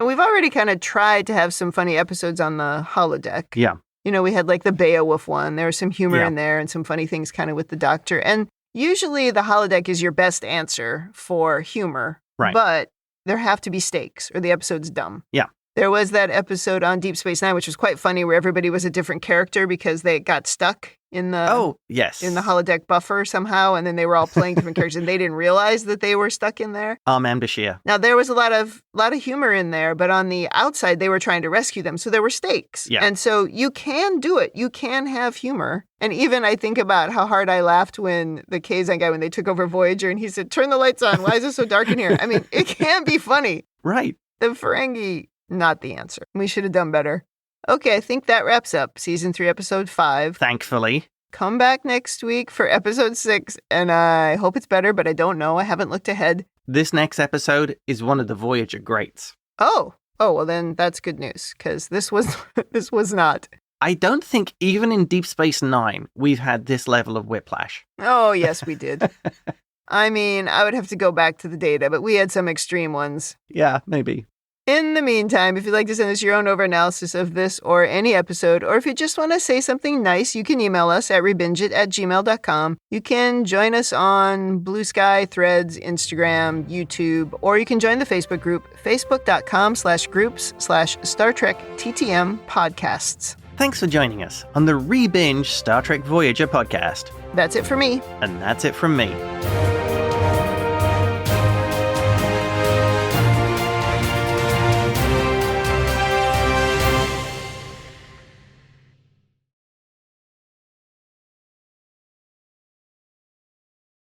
And we've already kind of tried to have some funny episodes on the holodeck. Yeah. We had like the Beowulf one. There was some humor in there and some funny things kind of with the Doctor. And usually the holodeck is your best answer for humor. Right. But there have to be stakes or the episode's dumb. Yeah. There was that episode on Deep Space Nine, which was quite funny, where everybody was a different character because they got stuck in the in the holodeck buffer somehow, and then they were all playing different characters, and they didn't realize that they were stuck in there. Armand Bashir. Now there was a lot of humor in there, but on the outside they were trying to rescue them, so there were stakes. Yeah. And so you can do it. You can have humor. And even I think about how hard I laughed when the Kazon guy, when they took over Voyager, and he said, "Turn the lights on. Why is it so dark in here?" I mean, it can be funny. Right. The Ferengi, not the answer. We should have done better. Okay, I think that wraps up Season 3, Episode 5. Thankfully. Come back next week for Episode 6, and I hope it's better, but I don't know. I haven't looked ahead. This next episode is one of the Voyager greats. Oh, well then that's good news, because this was not. I don't think even in Deep Space Nine we've had this level of whiplash. Oh, yes, we did. I mean, I would have to go back to the data, but we had some extreme ones. Yeah, maybe. In the meantime, if you'd like to send us your own overanalysis of this or any episode, or if you just want to say something nice, you can email us at rebingeit@gmail.com. You can join us on Blue Sky, Threads, Instagram, YouTube, or you can join the Facebook group, facebook.com/groups/Star Trek TTM podcasts. Thanks for joining us on the ReBinge Star Trek Voyager podcast. That's it for me. And that's it from me.